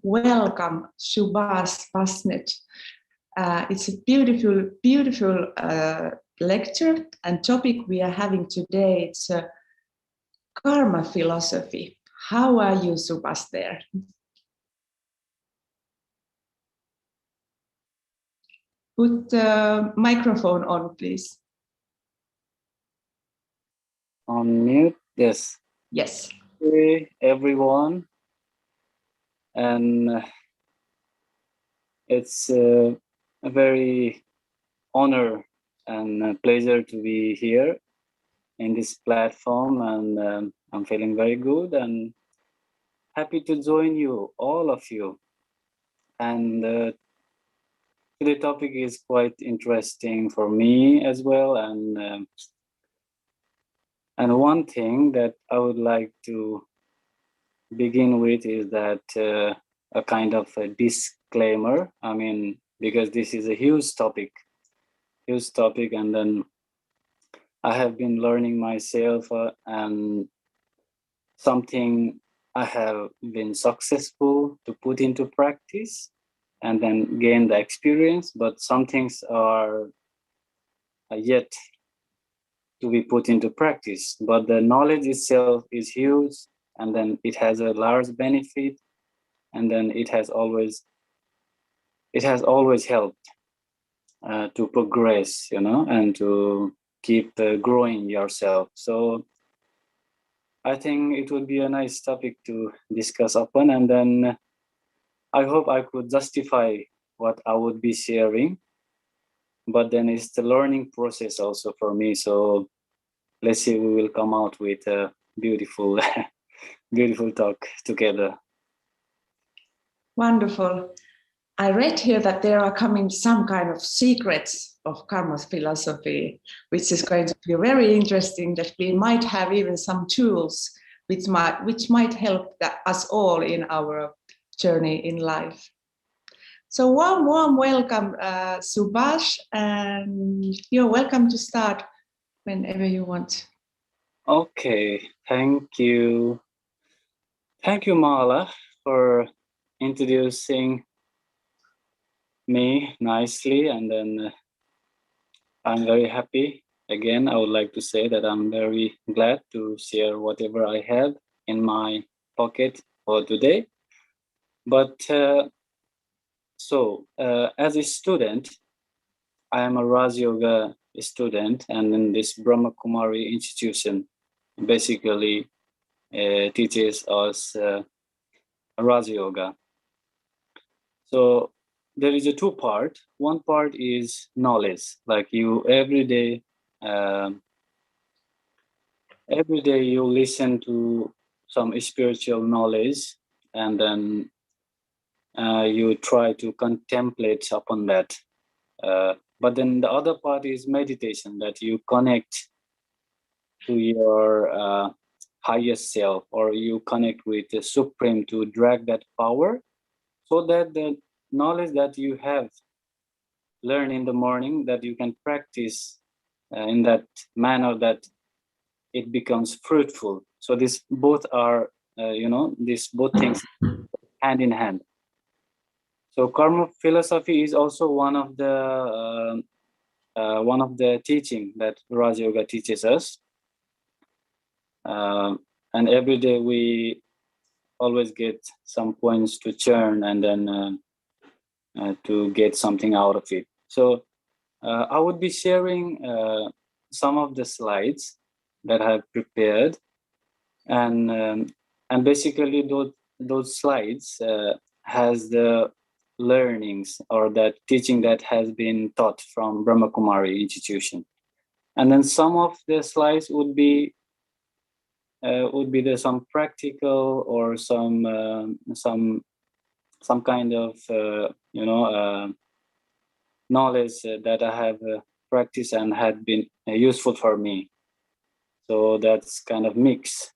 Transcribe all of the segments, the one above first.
welcome Subash Basnet. It's a beautiful, beautiful lecture and topic we are having today. It's karma philosophy. How are you, Subash, there? Put the microphone on, please. On mute, yes. Yes. Hey, everyone. And it's a very honor and a pleasure to be here in this platform. And I'm feeling very good and happy to join you, all of you. And the topic is quite interesting for me as well. And one thing that I would like to begin with is that a kind of a disclaimer. I mean, because this is a huge topic, and then I have been learning myself and something I have been successful to put into practice and then gain the experience, but some things are yet to be put into practice. But the knowledge itself is huge, and then it has a large benefit, and then it has always helped to progress, and to keep growing yourself. So I think it would be a nice topic to discuss upon, and then I hope I could justify what I would be sharing. But then it's the learning process also for me. So let's see, we will come out with a beautiful, beautiful talk together. Wonderful. I read here that there are coming some kind of secrets of karma philosophy, which is going to be very interesting, that we might have even some tools which might help us all in our journey in life. So warm welcome, Subash, and you're welcome to start whenever you want. Okay, thank you. Thank you, Mala, for introducing me nicely, and then I'm very happy. Again, I would like to say that I'm very glad to share whatever I have in my pocket for today. But as a student, I am a Rajayoga student, and in this Brahma Kumari institution basically teaches us Rajayoga. So there is a two part. One part is knowledge, like you every day you listen to some spiritual knowledge, and then you try to contemplate upon that. But then the other part is meditation, that you connect to your highest self, or you connect with the Supreme to drag that power, so that the knowledge that you have learned in the morning, that you can practice in that manner that it becomes fruitful. So these both are, these both things hand in hand. So karma philosophy is also one of the teaching that Raja Yoga teaches us. And every day we always get some points to churn, and then to get something out of it. So I would be sharing some of the slides that I've prepared, and basically those slides has the learnings or that teaching that has been taught from Brahma Kumari institution, and then some of the slides would be there some practical or some kind of knowledge that I have practiced and had been useful for me. So that's kind of mix.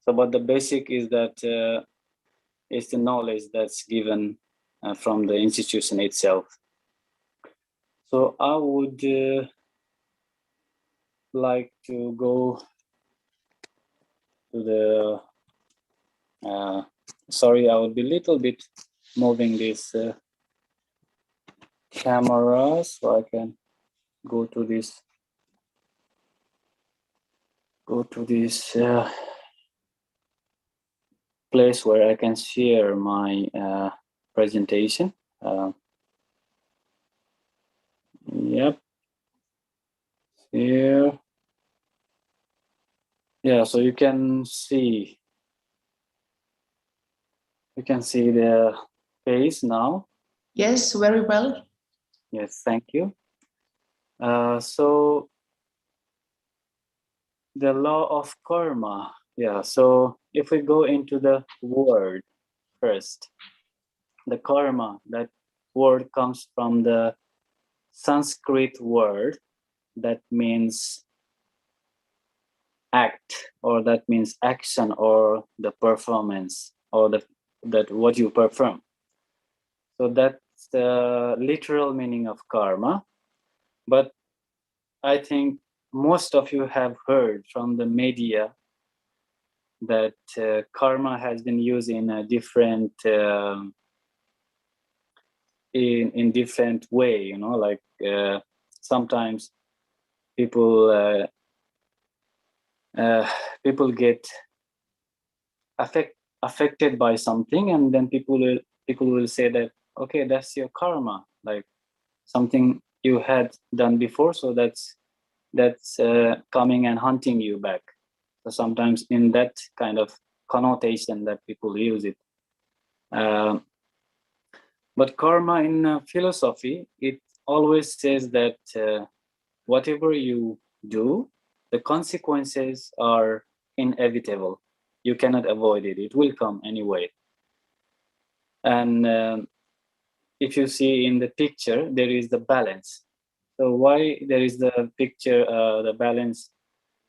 So, but the basic is that it's the knowledge that's given from the institution itself. So I would like to go to the Sorry, I will be a little bit moving this camera so I can go to this place where I can share my presentation. Yep. Here. Yeah, so you can see the face now. Yes, very well. Yes, thank you. So the law of karma. Yeah, so if we go into the word first, the karma, that word comes from the Sanskrit word that means act, or that means action, or the performance, or that what you perform. So that's the literal meaning of karma. But I think most of you have heard from the media that karma has been used in a different in different way. You know, like sometimes people people get affected by something, and then people will say that, okay, that's your karma, like something you had done before, so that's coming and hunting you back. So sometimes in that kind of connotation that people use it. But karma in philosophy, it always says that whatever you do, the consequences are inevitable. You cannot avoid it. It will come anyway. And if you see in the picture, there is the balance. So why there is the picture,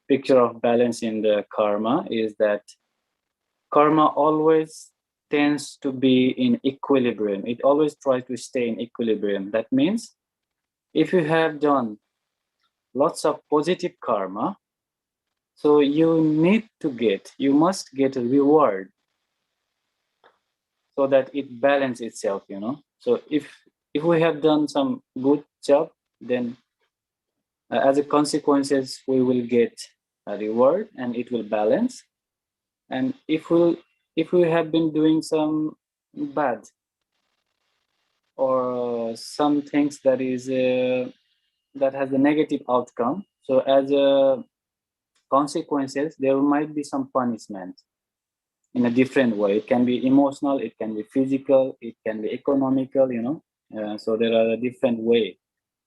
picture of balance in the karma is that karma always tends to be in equilibrium. It always tries to stay in equilibrium. That means if you have done lots of positive karma, so you must get a reward so that it balances itself, you know. So if we have done some good job, then as a consequences, we will get a reward and it will balance. And if we have been doing some bad or some things that is that has a negative outcome, so as a consequences, there might be some punishment in a different way. It can be emotional, it can be physical, it can be economical, you know. So there are a different way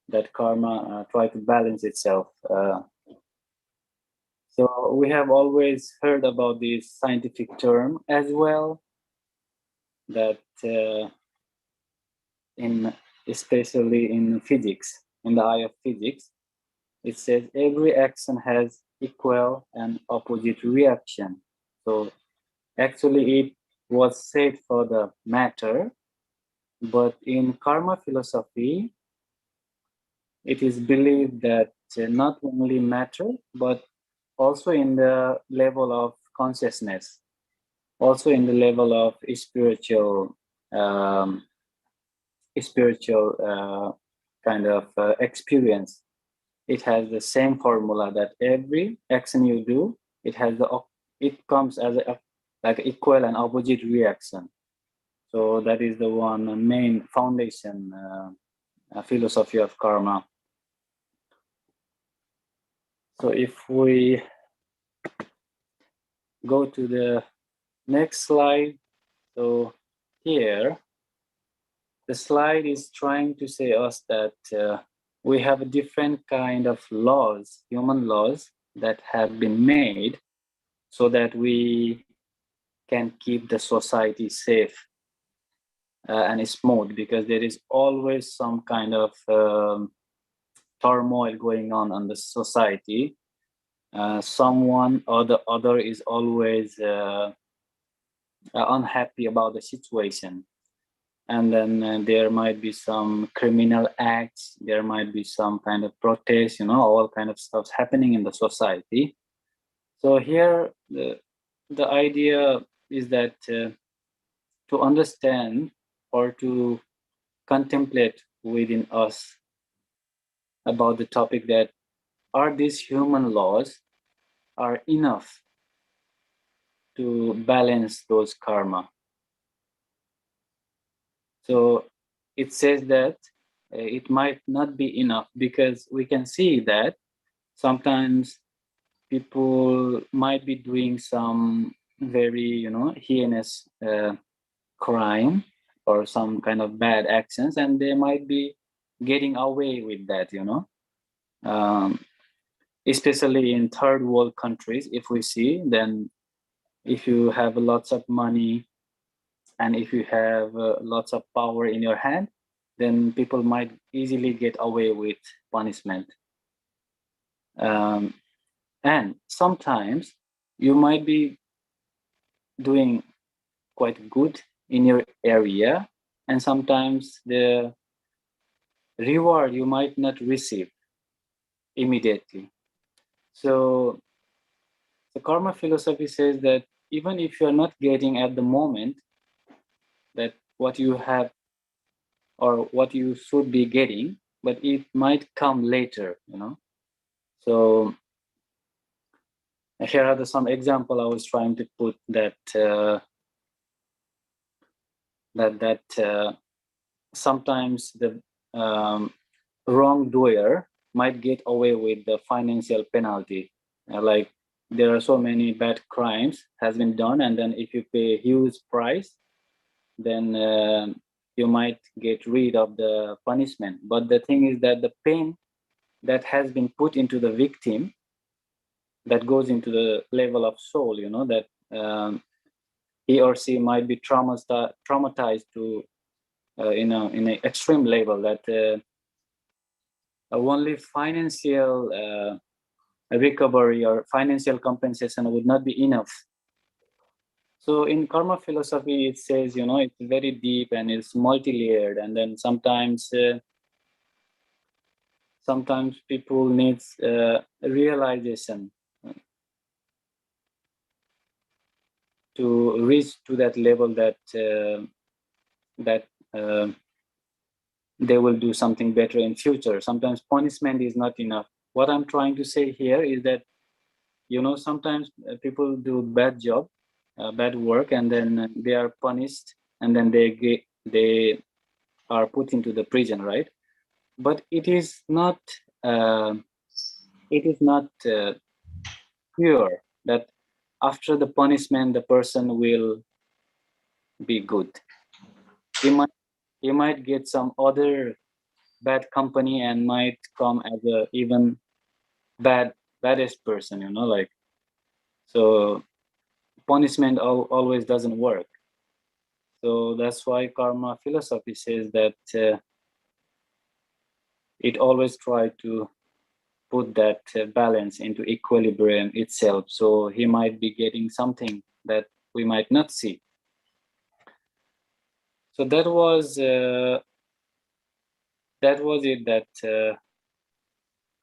that karma try to balance itself. So we have always heard about this scientific term as well, that especially in physics, in the eye of physics, it says every action has equal and opposite reaction. So actually it was said for the matter, but in karma philosophy, it is believed that not only matter, but also in the level of consciousness, also in the level of um, spiritual kind of experience. It has the same formula that every action you do, it comes as a like equal and opposite reaction. So that is the one main foundation philosophy of karma. So if we go to the next slide, so here the slide is trying to say us that we have a different kind of laws, human laws, that have been made so that we can keep the society safe and smooth, because there is always some kind of turmoil going on in the society. Someone or the other is always unhappy about the situation. And then there might be some criminal acts, there might be some kind of protest, you know, all kind of stuff happening in the society. So here the idea is that to understand or to contemplate within us about the topic that are these human laws are enough to balance those karma. So it says that it might not be enough, because we can see that sometimes people might be doing some very heinous crime or some kind of bad actions, and they might be getting away with that, um, especially in third world countries. If we see, then if you have lots of money and if you have lots of power in your hand, then people might easily get away with punishment. And sometimes you might be doing quite good in your area, and sometimes the reward you might not receive immediately. So the karma philosophy says that even if you're not getting at the moment that what you have or what you should be getting, but it might come later, So here are some example I was trying to put, that sometimes the wrongdoer might get away with the financial penalty. Like there are so many bad crimes has been done, and then if you pay a huge price, then you might get rid of the punishment. But the thing is that the pain that has been put into the victim, that goes into the level of soul, that he or she might be traumatized to in an extreme level, that only financial recovery or financial compensation would not be enough. So in karma philosophy, it says, it's very deep and it's multi-layered, and then sometimes people need realization to reach to that level that they will do something better in future. Sometimes punishment is not enough. What I'm trying to say here is that sometimes people do bad job, bad work, and then they are punished, and then they are put into the prison, right? But it is not pure that after the punishment the person will be good. He might get some other bad company and might come as a even baddest person, like. So punishment always doesn't work. So that's why karma philosophy says that it always try to put that balance into equilibrium itself. So he might be getting something that we might not see. So that was it, that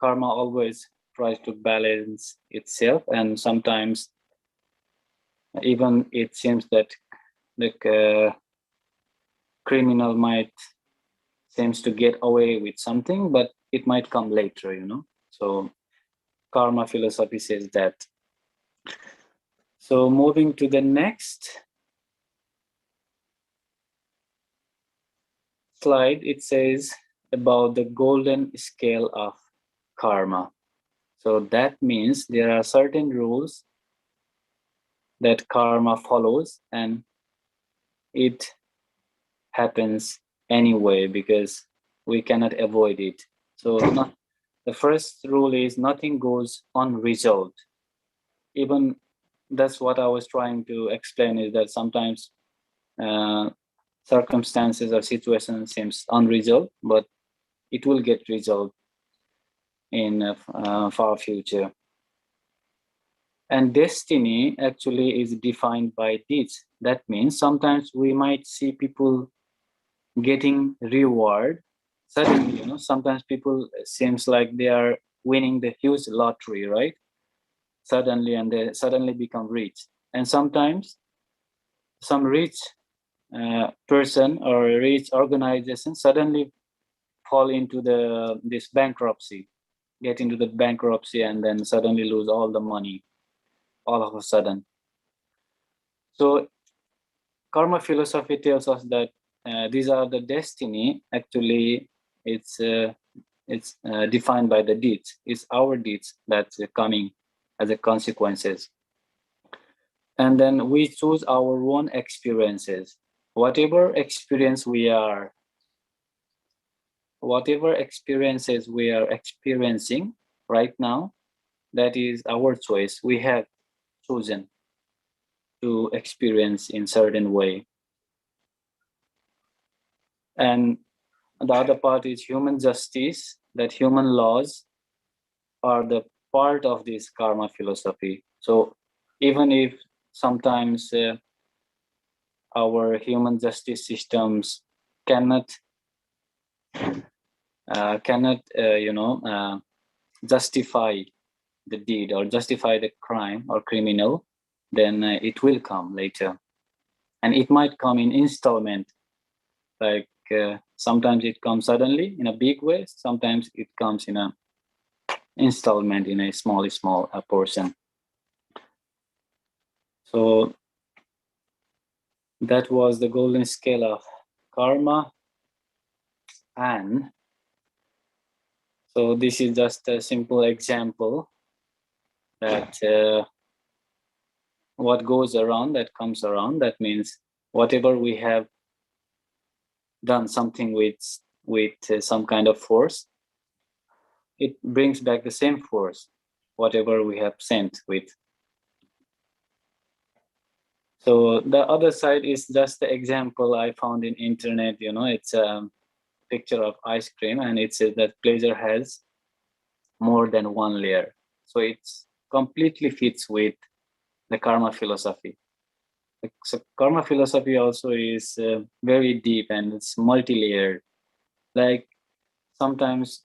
karma always tries to balance itself, and sometimes even it seems that the criminal might seems to get away with something, but it might come later, So karma philosophy says that. So moving to the next slide, it says about the golden scale of karma. So that means there are certain rules that karma follows, and it happens anyway because we cannot avoid it. So the first rule is nothing goes unresolved. Even that's what I was trying to explain, is that sometimes circumstances or situations seems unresolved, but it will get resolved in far future. And destiny actually is defined by deeds. That means sometimes we might see people getting reward suddenly. Sometimes people seems like they are winning the huge lottery, right? Suddenly, and they suddenly become rich. And sometimes some rich person or a rich organization suddenly fall into this bankruptcy, get into the bankruptcy, and then suddenly lose all the money all of a sudden. So karma philosophy tells us that these are the destiny. Actually, it's defined by the deeds. It's our deeds that's coming as a consequences. And then we choose our own experiences. Whatever experiences we are experiencing right now, that is our choice. We have chosen to experience in certain way. And the other part is human justice, that human laws are the part of this karma philosophy. So even if sometimes our human justice systems cannot justify the deed or justify the crime or criminal, then it will come later, and it might come in installment. Like sometimes it comes suddenly in a big way, sometimes it comes in a installment in a small portion. So that was the golden scale of karma. And so this is just a simple example that what goes around, that comes around. That means whatever we have done something with some kind of force, it brings back the same force, whatever we have sent with. So the other side is just the example I found in internet. It's a picture of ice cream, and it says that pleasure has more than one layer. So it's completely fits with the karma philosophy. So karma philosophy also is very deep, and it's multi-layered. Like sometimes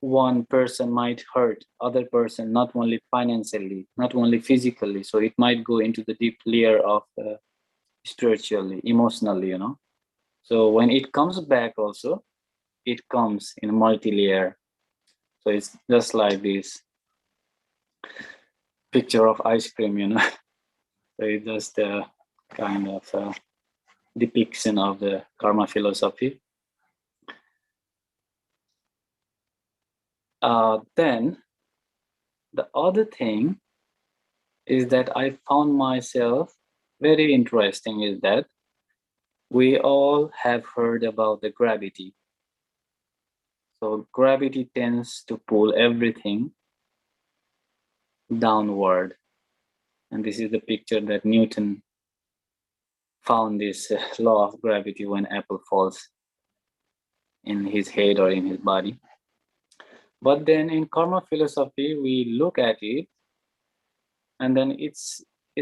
one person might hurt other person, not only financially, not only physically. So it might go into the deep layer of spiritually, emotionally, So when it comes back also, it comes in multi-layer. So it's just like this picture of ice cream, So it's just a kind of depiction of the karma philosophy. Then the other thing is that I found myself very interesting is that we all have heard about the gravity. So gravity tends to pull everything downward. And this is the picture that Newton found, this law of gravity when apple falls in his head or in his body. But then in karma philosophy, we look at it, and then it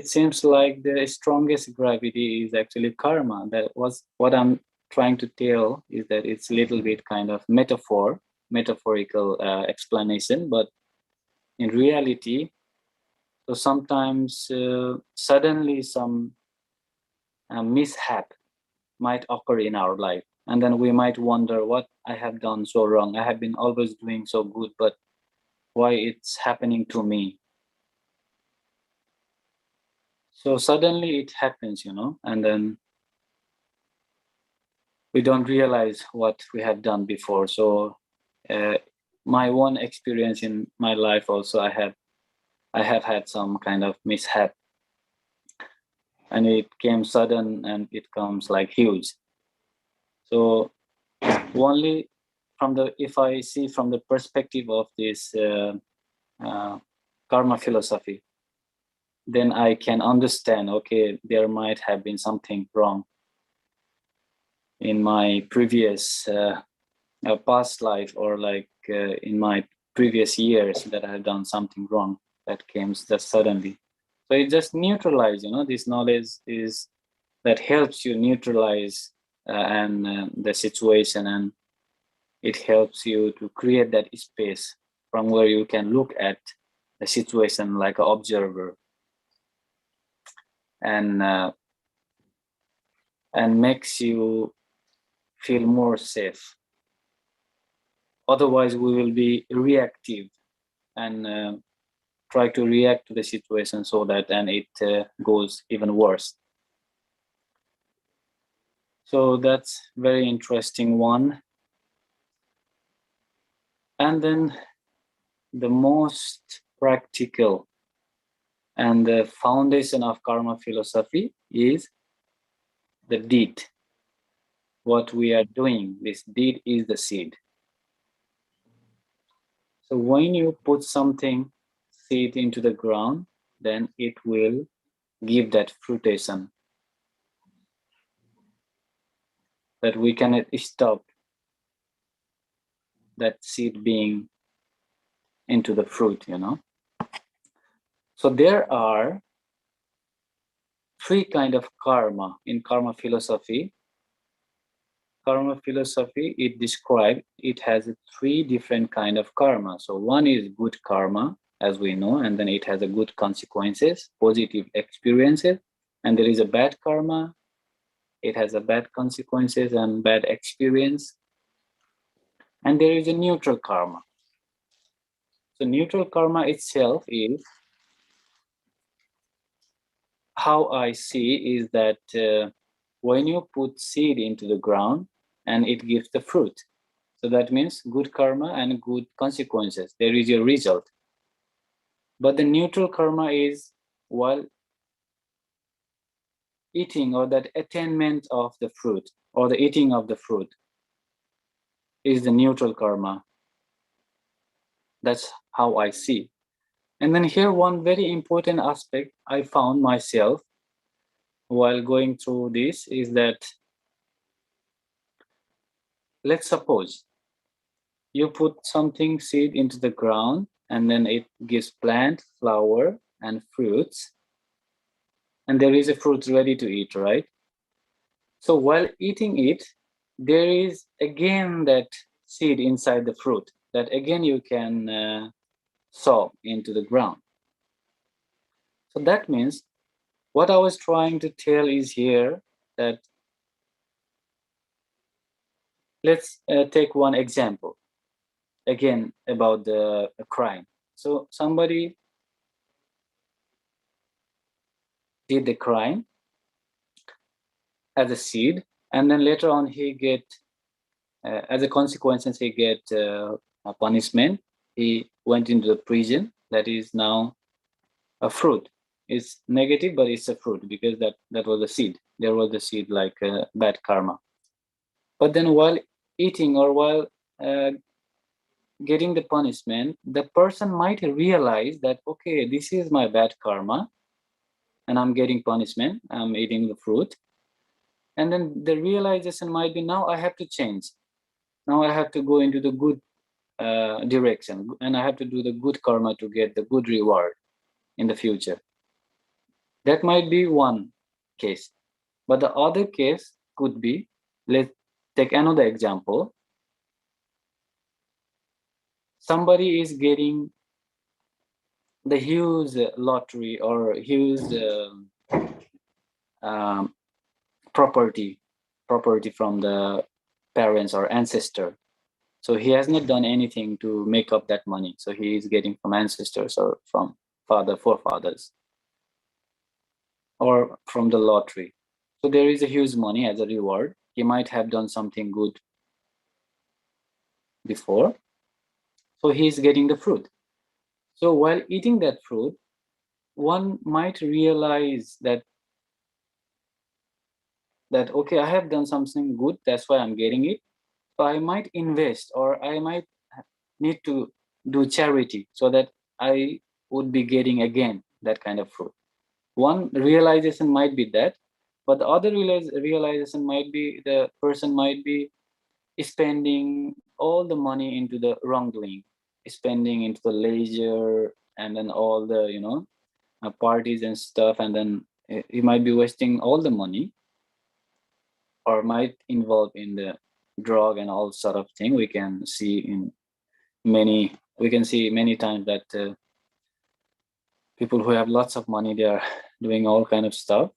seems like the strongest gravity is actually karma. That was what I'm trying to tell, is that it's a little bit kind of metaphorical explanation, but in reality, so sometimes suddenly some mishap might occur in our life, and then we might wonder what I have done so wrong. I have been always doing so good, but why it's happening to me? So suddenly it happens, and then we don't realize what we have done before. So my one experience in my life also, I have had some kind of mishap, and it came sudden and it comes like huge. So only if I see from the perspective of this karma philosophy, then I can understand, okay, there might have been something wrong in my previous past life, or like in my previous years, that I have done something wrong that came just suddenly. So it just neutralizes, this knowledge is that helps you neutralize the situation, and it helps you to create that space from where you can look at the situation like an observer. and makes you feel more safe. Otherwise, we will be reactive and try to react to the situation so that and it goes even worse. So that's very interesting one. And then the most practical and the foundation of karma philosophy is the deed. What we are doing, this deed is the seed. So when you put something, seed into the ground, then it will give that fruition. That we cannot stop that seed being into the fruit, you know. So there are three kinds of karma in karma philosophy. Karma philosophy, it describes, it has three different kinds of karma. So one is good karma, as we know, and then it has a good consequences, positive experiences, and there is a bad karma. It has a bad consequences and bad experience. And there is a neutral karma. So neutral karma itself is, how I see is that when you put seed into the ground and it gives the fruit. So that means good karma and good consequences. There is a result. But the neutral karma is while eating, or that attainment of the fruit or the eating of the fruit is the neutral karma. That's how I see. And then here one very important aspect I found myself while going through this is that, let's suppose you put something seed into the ground and then it gives plant, flower, and fruits. And there is a fruit ready to eat, right? So while eating it, there is again that seed inside the fruit that again you can sow into the ground. So that means what I was trying to tell is here that, let's take one example again about the crime. So somebody did the crime as a seed, and then later on he get, as a consequence, he get a punishment. He went into the prison. That is now a fruit. It's negative, but it's a fruit because that was a seed. There was a seed like bad karma. But then while eating or while getting the punishment, the person might realize that, okay, this is my bad karma and I'm getting punishment, I'm eating the fruit. And then the realization might be, now I have to change. Now I have to go into the good direction, and I have to do the good karma to get the good reward in the future. That might be one case. But the other case could be, let's take another example. Somebody is getting the huge lottery or huge property from the parents or ancestor. So he has not done anything to make up that money. So he is getting from ancestors or from forefathers or from the lottery. So there is a huge money as a reward. He might have done something good before. So he is getting the fruit. So while eating that fruit, one might realize that okay, I have done something good, that's why I'm getting it. So I might invest, or I might need to do charity so that I would be getting again that kind of fruit. One realization might be that, but the other realization might be the person might be spending all the money into the wrongdoing, spending into the leisure and then all the parties and stuff, and then he might be wasting all the money, or might involve in the drug and all sort of thing. We can see many times that people who have lots of money, they are doing all kind of stuff.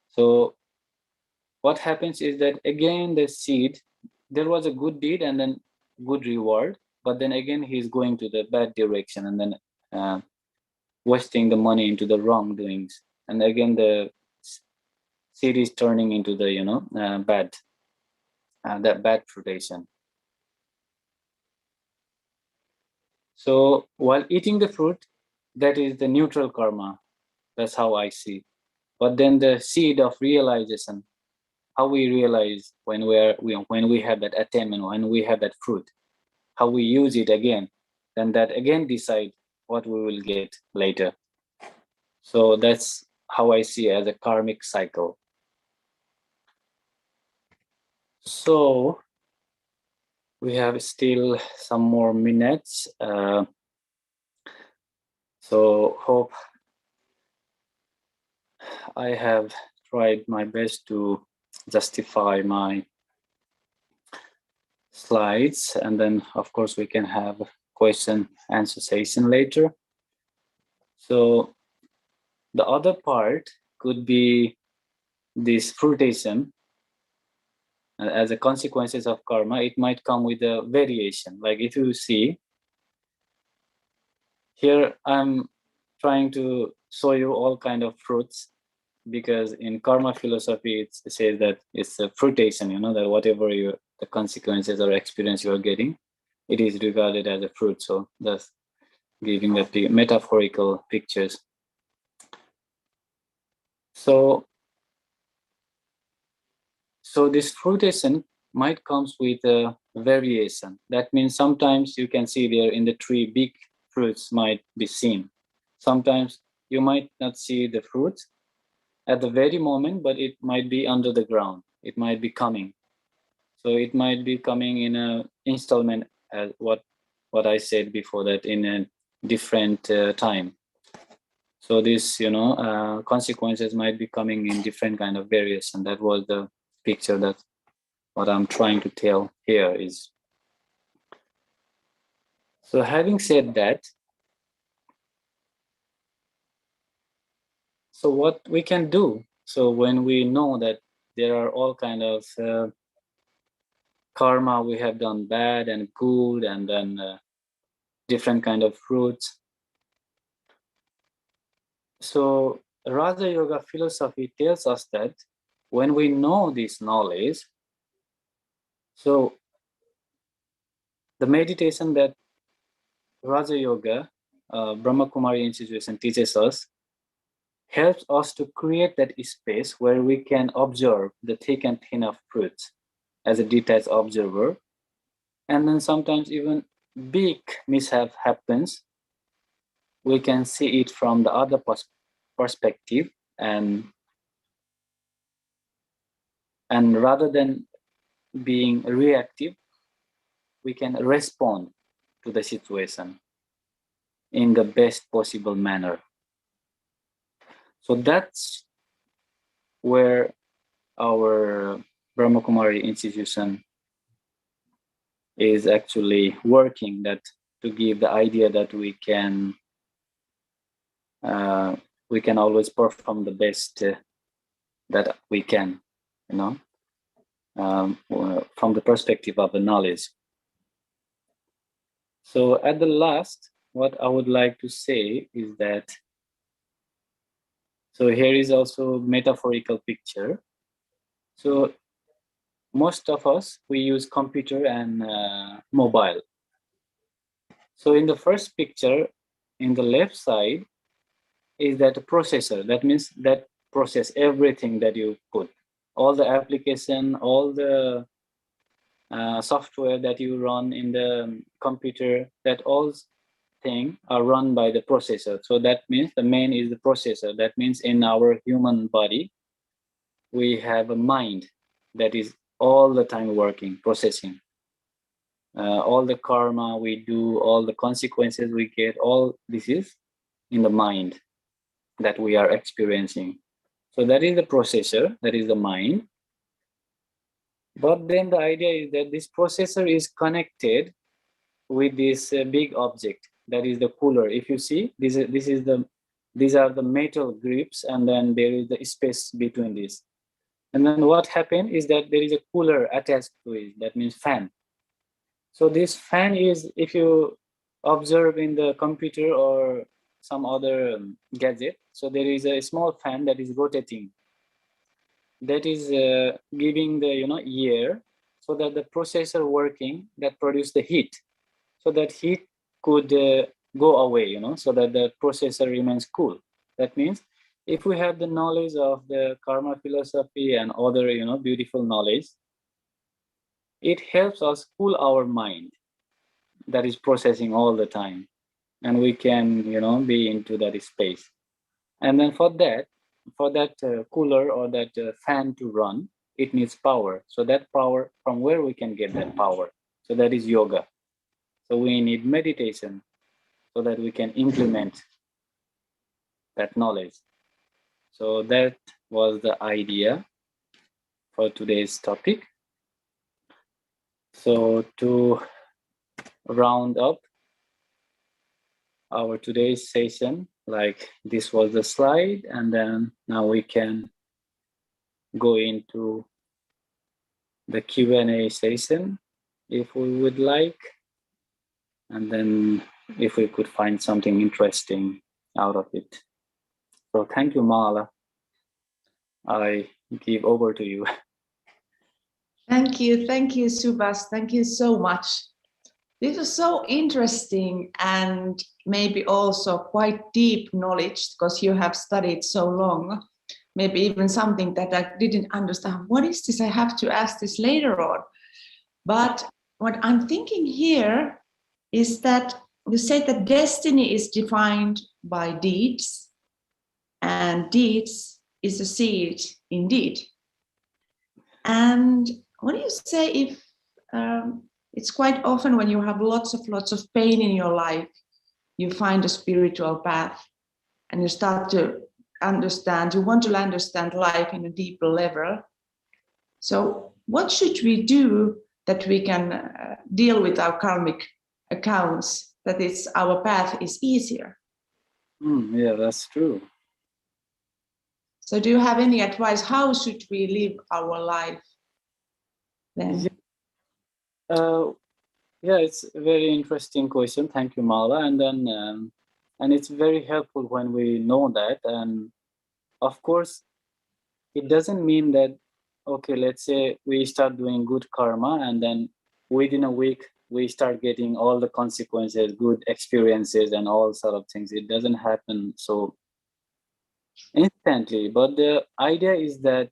So what happens is that again the seed, there was a good deed and then good reward, but then again he's going to the bad direction and then wasting the money into the wrongdoings, and again the seed is turning into the that bad fruition. So while eating the fruit, that is the neutral karma. That's how I see. But then the seed of realization, how we realize when we have that attainment, when we have that fruit, how we use it again, then that again decide what we will get later. So that's how I see it as a karmic cycle. So we have still some more minutes. So hope I have tried my best to justify my slides, and then of course we can have a question answer session later. So the other part could be this fruition. As a consequences of karma, it might come with a variation. Like if you see here, I'm trying to show you all kind of fruits, because in karma philosophy it says that it's a fruition, that whatever the consequences or experience you are getting, it is regarded as a fruit. So that's giving that the metaphorical pictures. So this fruition might comes with a variation. That means sometimes you can see there in the tree big fruits might be seen. Sometimes you might not see the fruits at the very moment, but it might be under the ground. It might be coming. So it might be coming in a installment, as what I said before, that in a different time. So this, consequences might be coming in different kind of variation. That was the picture that what I'm trying to tell here is. So having said that, so what we can do, so when we know that there are all kind of karma, we have done bad and good, and then different kind of fruits. So Rajayoga philosophy tells us that when we know this knowledge, so the meditation that Rajayoga, Brahma Kumari institution teaches us, helps us to create that space where we can observe the thick and thin of fruits as a detached observer. And then sometimes even big mishap happens, we can see it from the other perspective, and rather than being reactive, we can respond to the situation in the best possible manner. So that's where our Brahma Kumari institution is actually working, that to give the idea that we can always perform the best that we can, from the perspective of the knowledge. So at the last, what I would like to say is that, so here is also metaphorical picture. So most of us, we use computer and mobile. So in the first picture, in the left side, is that a processor. That means that process everything that you put, all the application, all the software that you run in the computer, that all things are run by the processor. So that means the main is the processor. That means in our human body, we have a mind that is all the time working, processing. All the karma we do, all the consequences we get, all this is in the mind that we are experiencing. So that is the processor, that is the mind. But then the idea is that this processor is connected with this big object, that is the cooler. If you see, these are the metal grips, and then there is the space between these. And then what happened is that there is a cooler attached to it. That means fan. So this fan is, if you observe in the computer or some other gadget, so there is a small fan that is rotating. That is giving the air, so that the processor working that produce the heat, so that heat could go away, so that the processor remains cool. That means if we have the knowledge of the karma philosophy and other beautiful knowledge, it helps us cool our mind that is processing all the time, and we can be into that space. And then for that cooler or that fan to run, it needs power. So that power, from where we can get that power? So that is yoga. So we need meditation so that we can implement that knowledge. So that was the idea for today's topic. So to round up our today's session, like this was the slide, and then now we can go into the Q&A session if we would like, and then if we could find something interesting out of it. So thank you, Mala. I give over to you. Thank you, Subash. Thank you so much. This was so interesting and maybe also quite deep knowledge, because you have studied so long. Maybe even something that I didn't understand. What is this? I have to ask this later on. But what I'm thinking here is that you said that destiny is defined by deeds, and deeds is a seed indeed. And what do you say if it's quite often when you have lots of pain in your life, you find a spiritual path and you start to understand, you want to understand life in a deeper level. So what should we do that we can deal with our karmic accounts, that our path is easier? Yeah, that's true. So do you have any advice? How should we live our life then? Yeah, it's a very interesting question. Thank you, Mala. And then, and it's very helpful when we know that. And of course, it doesn't mean that, okay, let's say we start doing good karma, and then within a week, we start getting all the consequences, good experiences, and all sort of things. It doesn't happen so instantly. But the idea is that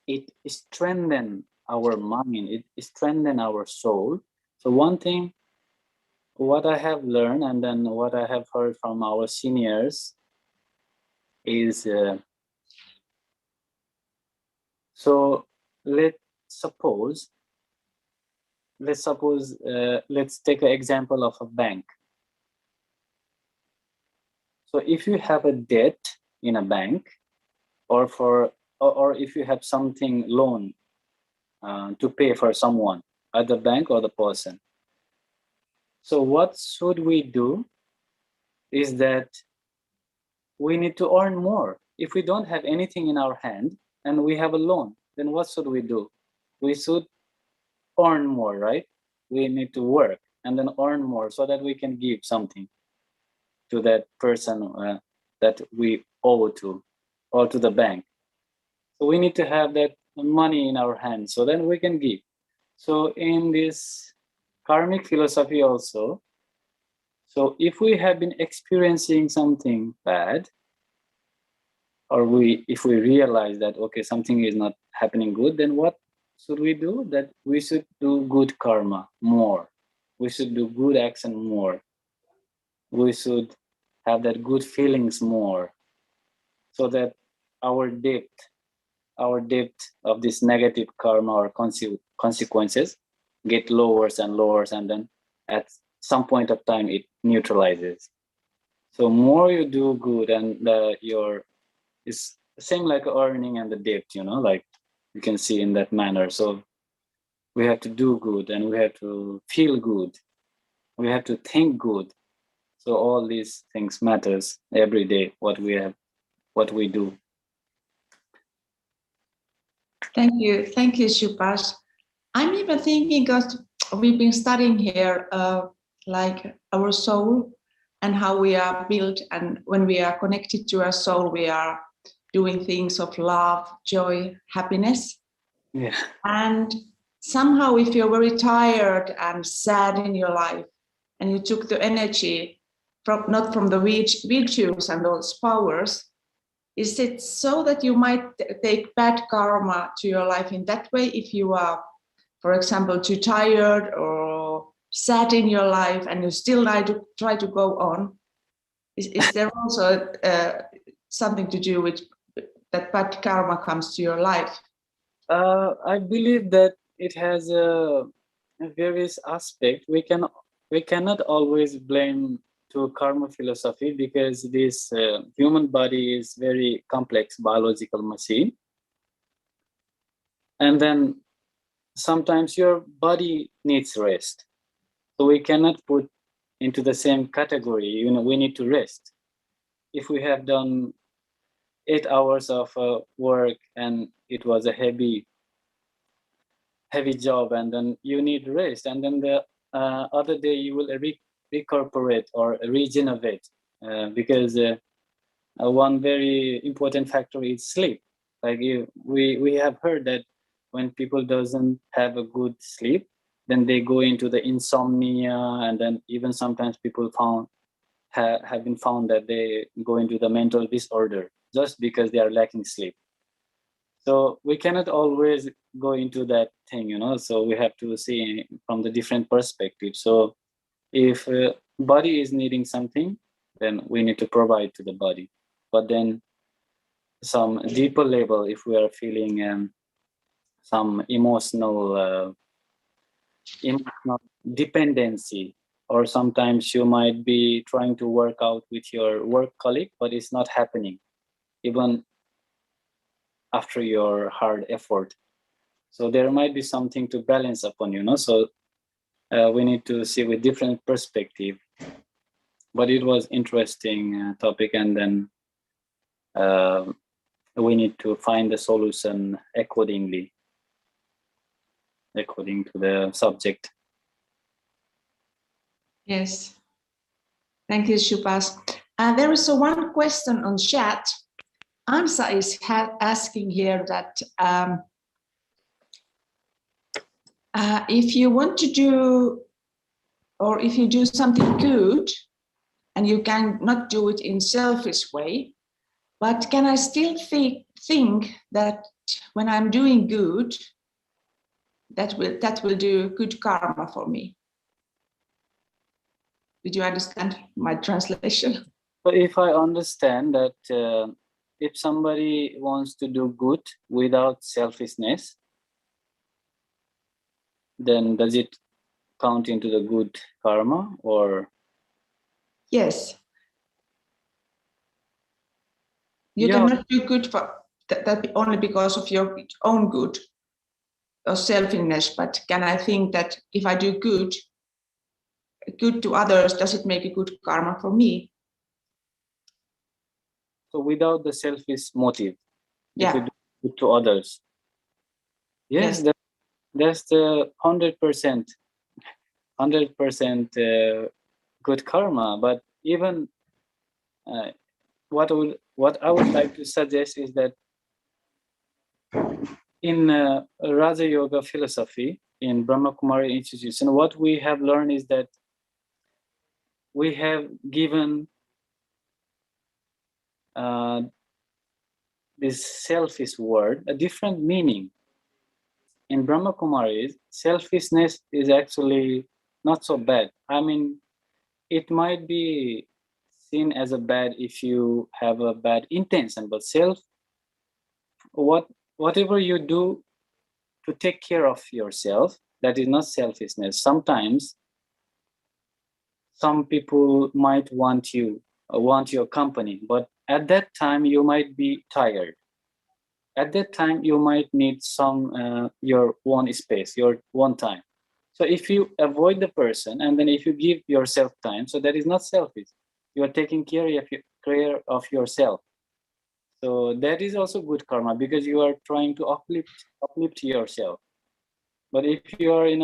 it strengthens our mind, it strengthens our soul. So one thing, what I have learned, and then what I have heard from our seniors is, so let's take an example of a bank. So if you have a debt in a bank, or if you have something loan to pay for someone at the bank or the person, so what should we do is that we need to earn more. If we don't have anything in our hand and we have a loan, then what should we do? We should earn more, right? We need to work and then earn more so that we can give something to that person that we owe to, or to the bank. So we need to have that money in our hands so then we can give. So in this karmic philosophy also, so if we have been experiencing something bad, or if we realize that, okay, something is not happening good, then what should we do? That we should do good karma more. We should do good action more. We should have that good feelings more, so that our depth of this negative karma or consequences get lower and lower, and then at some point of time it neutralizes. So more you do good, and it's the same like earning and the debt, like you can see in that manner. So we have to do good and we have to feel good. We have to think good. So all these things matters every day, what we do. Thank you, Subash. I'm even thinking, because we've been studying here, like our soul and how we are built, and when we are connected to our soul, we are doing things of love, joy, happiness. Yeah. And somehow, if you're very tired and sad in your life, and you took the energy from not from the virtues and those powers, is it so that you might take bad karma to your life in that way if you are, for example, too tired or sad in your life and you still try to go on? Is there also something to do with that bad karma comes to your life? I believe that it has a various aspect. We cannot always blame to karma philosophy, because this human body is very complex biological machine, and then sometimes your body needs rest. So we cannot put into the same category. We need to rest. If we have done 8 hours of work and it was a heavy job, and then you need rest, and then the other day you will recuperate or regenerate, because one very important factor is sleep. Like we have heard that when people doesn't have a good sleep, then they go into the insomnia, and then even sometimes people have been found that they go into the mental disorder just because they are lacking sleep. So we cannot always go into that thing, so we have to see from the different perspectives. So if body is needing something, then we need to provide to the body. But then some deeper level, if we are feeling some emotional dependency, or sometimes you might be trying to work out with your work colleague, but it's not happening even after your hard effort. So there might be something to balance upon, so we need to see with different perspective. But it was interesting topic, and then we need to find the solution according to the subject. Yes. Thank you, Subhash. There is one question on chat. Ansa is asking here that if you want to do, or if you do something good and you can not do it in selfish way, but can I still think that when I'm doing good, that will do good karma for me? Did you understand my translation? So if I understand that if somebody wants to do good without selfishness, then does it count into the good karma, or? Yes. You cannot do good for that only because of your own good or selfishness, but can I think that if I do good to others, does it make a good karma for me? So without the selfish motive, yeah. If you do good to others, yes. That's the 100% good karma. But even what I would like to suggest is that in Rajayoga philosophy, in Brahma Kumari institution, what we have learned is that we have given this selfish word a different meaning. In Brahma Kumaris, selfishness is actually not so bad. I mean, it might be seen as a bad if you have a bad intention, but whatever you do to take care of yourself, that is not selfishness. Sometimes some people might want your company, but at that time you might be tired. At that time you might need some your own space, your own time. So if you avoid the person and then if you give yourself time, so that is not selfish. You are taking care of yourself. So that is also good karma because you are trying to uplift yourself. But if you're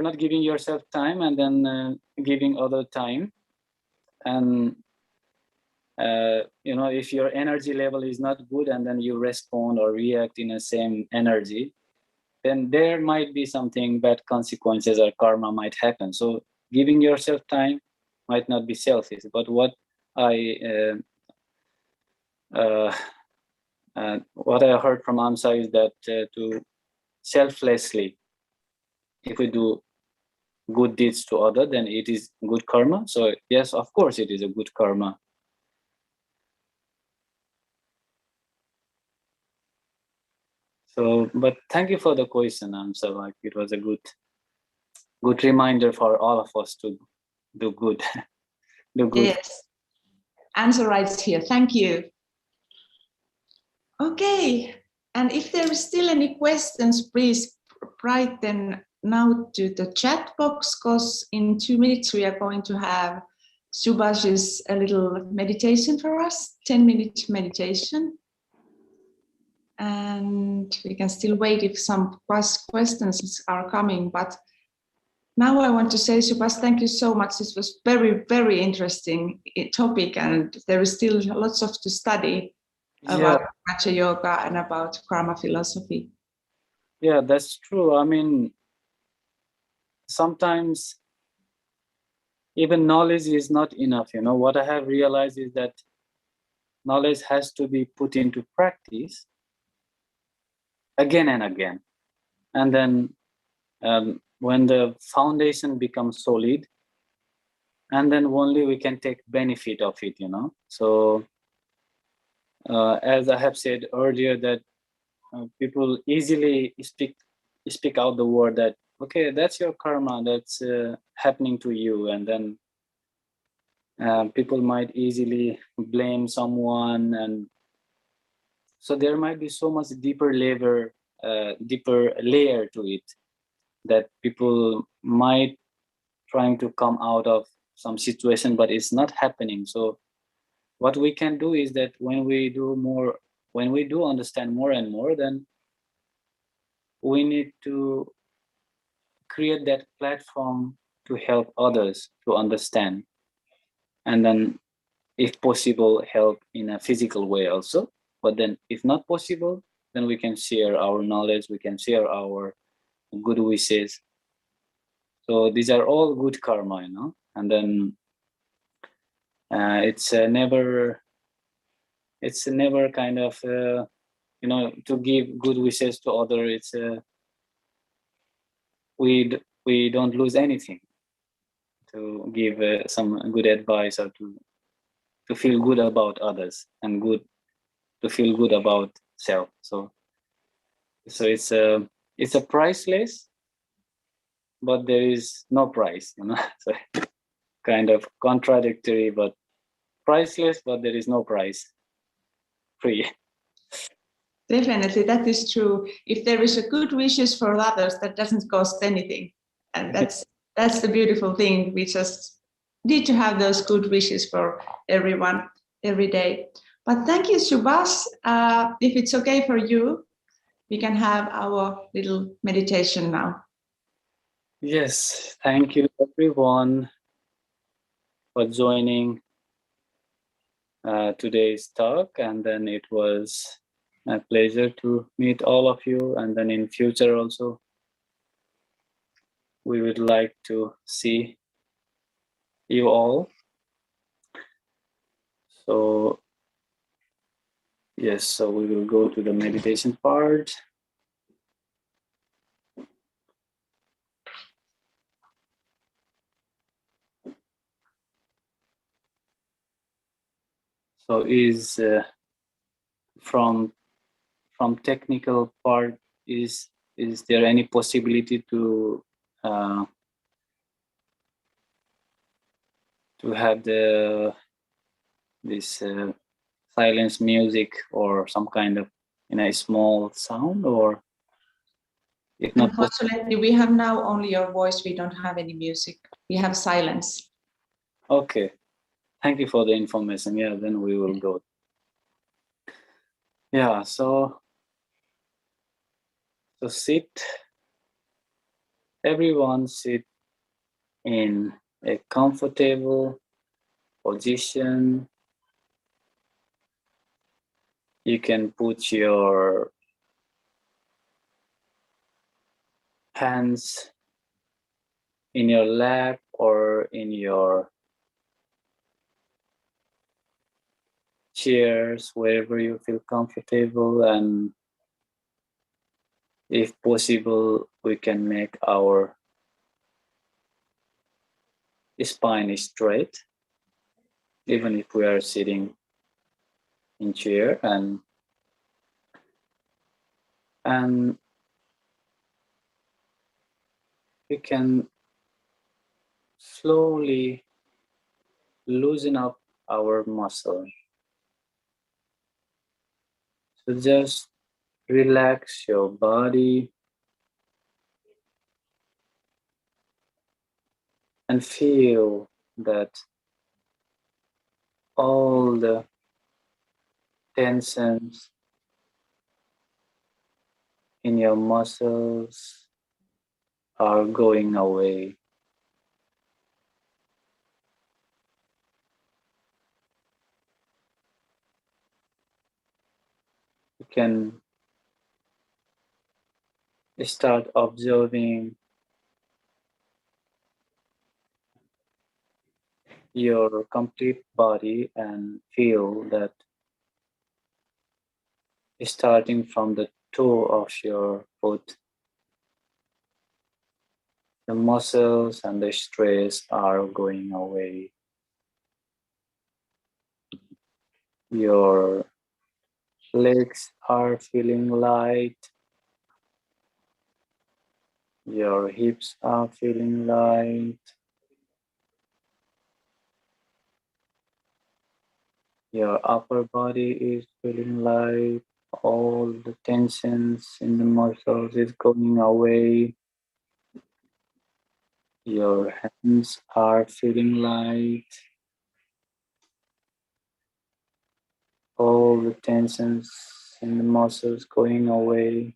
not giving yourself time and then giving other time, and if your energy level is not good and then you respond or react in the same energy, then there might be something bad consequences or karma might happen. So giving yourself time might not be selfish, but what I heard from Amsa is that to selflessly, if we do good deeds to other, then it is good karma. So yes, of course it is a good karma. So, but thank you for the question, Amsa. Like it was a good reminder for all of us to do good. Do good. Yes. Answer writes here. Thank you. Okay. And if there is still any questions, please write them now to the chat box, because in 2 minutes we are going to have Subash's a little meditation for us, 10-minute meditation. And we can still wait if some questions are coming. But now I want to say, Subash, thank you so much. This was very, very interesting topic, and there is still lots of to study about Rajayoga and about karma philosophy. Yeah, that's true. I mean, sometimes even knowledge is not enough. What I have realized is that knowledge has to be put into practice again and again. And then when the foundation becomes solid, and then only we can take benefit of it, So as I have said earlier, that people easily speak out the word that, okay, that's your karma, that's happening to you. And then people might easily blame someone. And so there might be so much deeper layer to it, that people might trying to come out of some situation, but it's not happening. So what we can do is that when we do understand more and more, then we need to create that platform to help others to understand, and then if possible help in a physical way also. But then if not possible, then we can share our knowledge, we can share our good wishes. So these are all good karma, and then it's never kind of to give good wishes to other. It's we don't lose anything to give some good advice, or to feel good about others, and to feel good about self. So it's a priceless, but there is no price, So kind of contradictory, but priceless, but there is no price. Free. Definitely, that is true. If there is a good wishes for others, that doesn't cost anything, and that's the beautiful thing. We just need to have those good wishes for everyone every day. But thank you, Subash. If it's okay for you, we can have our little meditation now. Yes, thank you everyone for joining today's talk, and then it was a pleasure to meet all of you, and then in future also we would like to see you all. So yes, so we will go to the meditation part. So is from technical part, is there any possibility to have this silence music or some kind of in a small sound, or If not possible. Unfortunately, we have now only your voice. We don't have any music. We have silence. Okay. Thank you for the information. Yeah, then we will go. Yeah, so sit. Everyone sit in a comfortable position. You can put your hands in your lap or in your chairs, wherever you feel comfortable, and if possible, we can make our spine straight, even if we are sitting in chair, and we can slowly loosen up our muscle. So just relax your body and feel that all the tensions in your muscles are going away. You can start observing your complete body and feel that starting from the toe of your foot, the muscles and the stress are going away. Your legs are feeling light. Your hips are feeling light. Your upper body is feeling light. All the tensions in the muscles is going away. Your hands are feeling light. All the tensions in the muscles going away.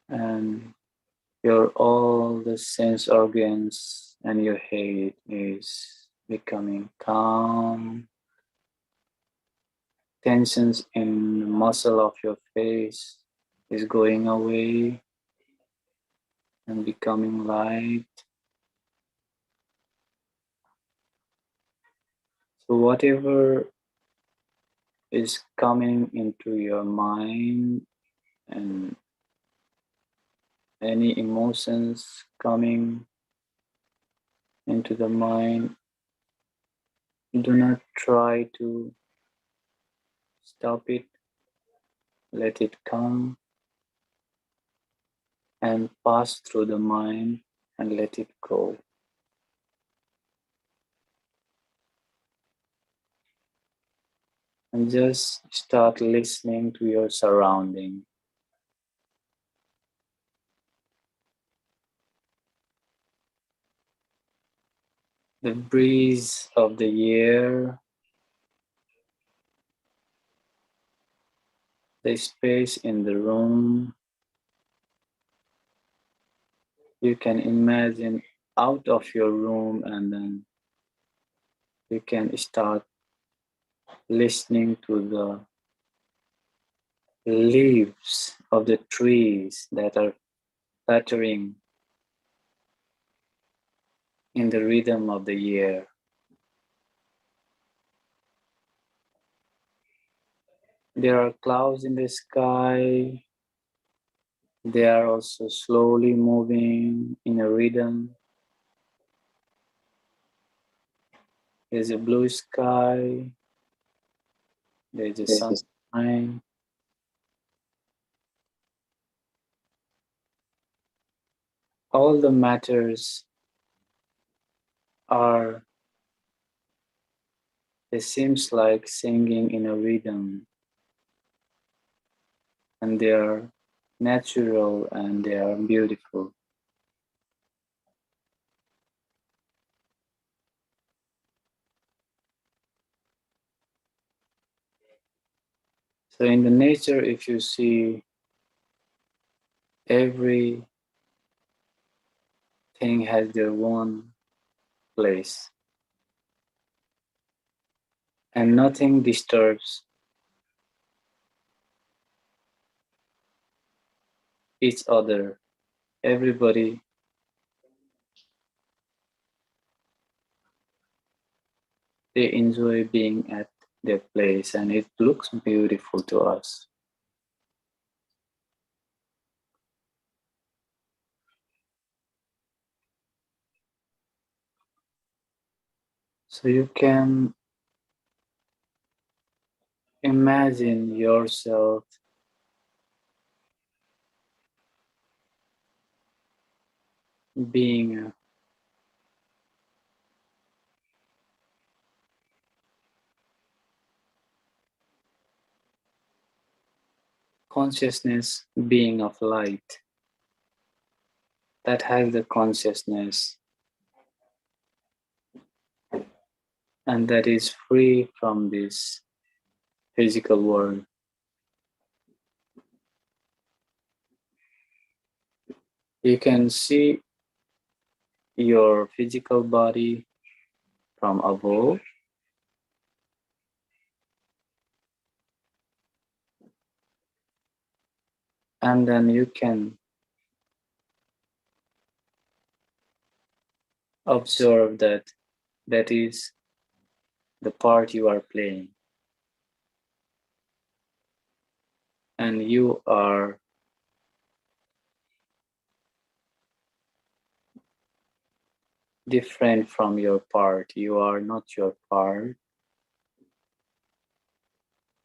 And all the sense organs and your head is becoming calm. Tensions in the muscle of your face is going away and becoming light. So whatever is coming into your mind and any emotions coming into the mind, do not try to stop it. Let it come and pass through the mind and let it go. And just start listening to your surrounding. The breeze of the air, the space in the room. You can imagine out of your room and then you can start listening to the leaves of the trees that are fluttering in the rhythm of the air. There are clouds in the sky. They are also slowly moving in a rhythm. There's a blue sky. There's a sunshine. All the matters are, it seems like singing in a rhythm. And they are natural and they are beautiful. So in the nature, if you see everything has their own place and nothing disturbs each other. Everybody they enjoy being at their place and it looks beautiful to us. So you can imagine yourself being a consciousness being of light that has the consciousness and that is free from this physical world. You can see your physical body from above and then you can observe that that is the part you are playing and you are different from your part. You are not your part.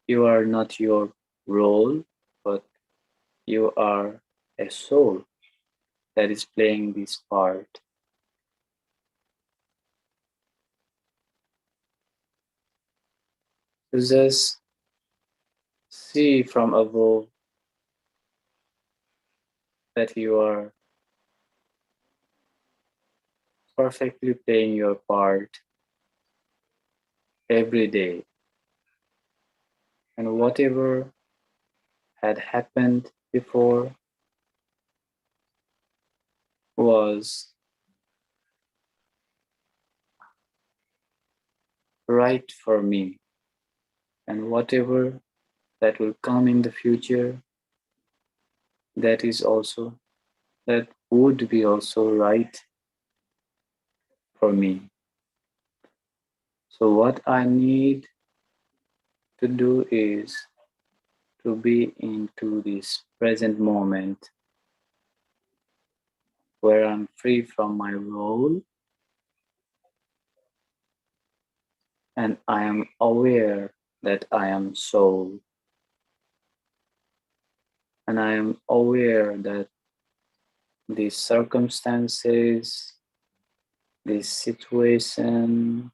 You are not your role, but you are a soul that is playing this part. So just see from above that you are perfectly playing your part every day. And whatever had happened before was right for me. And whatever that will come in the future, that is also, that would be also right for me. So what I need to do is to be into this present moment where I'm free from my role and I am aware that I am soul. And I am aware that these circumstances, this situation,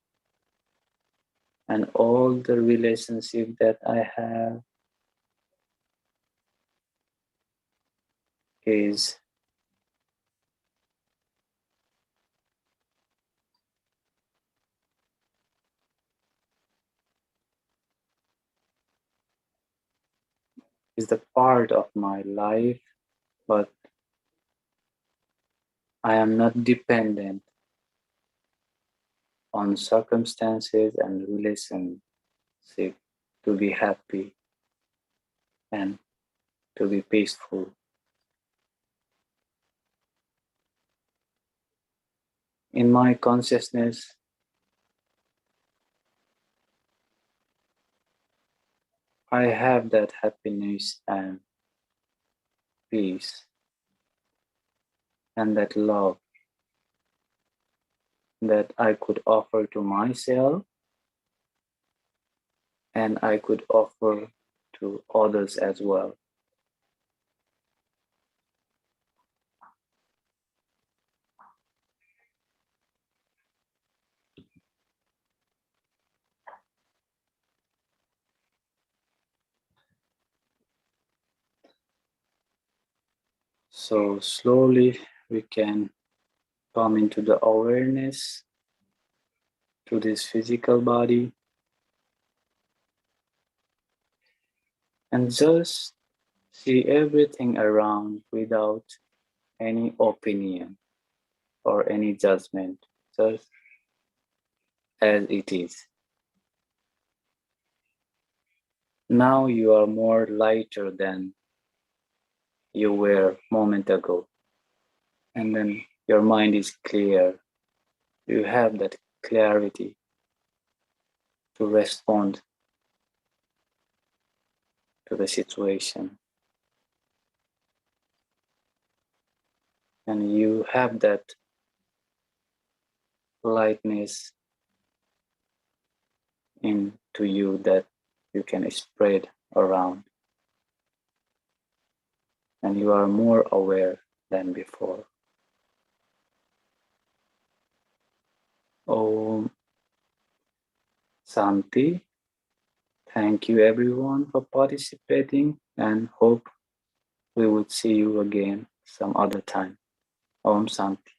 and all the relationship that I have is the part of my life, but I am not dependent on circumstances and relationship to be happy and to be peaceful. In my consciousness, I have that happiness and peace and that love that I could offer to myself and I could offer to others as well. So slowly we can come into the awareness to this physical body and just see everything around without any opinion or any judgment, just as it is. Now you are more lighter than you were a moment ago. And then your mind is clear. You have that clarity to respond to the situation. And you have that lightness into you that you can spread around. And you are more aware than before. Om Santi. Thank you everyone for participating and hope we would see you again some other time. Om Santi.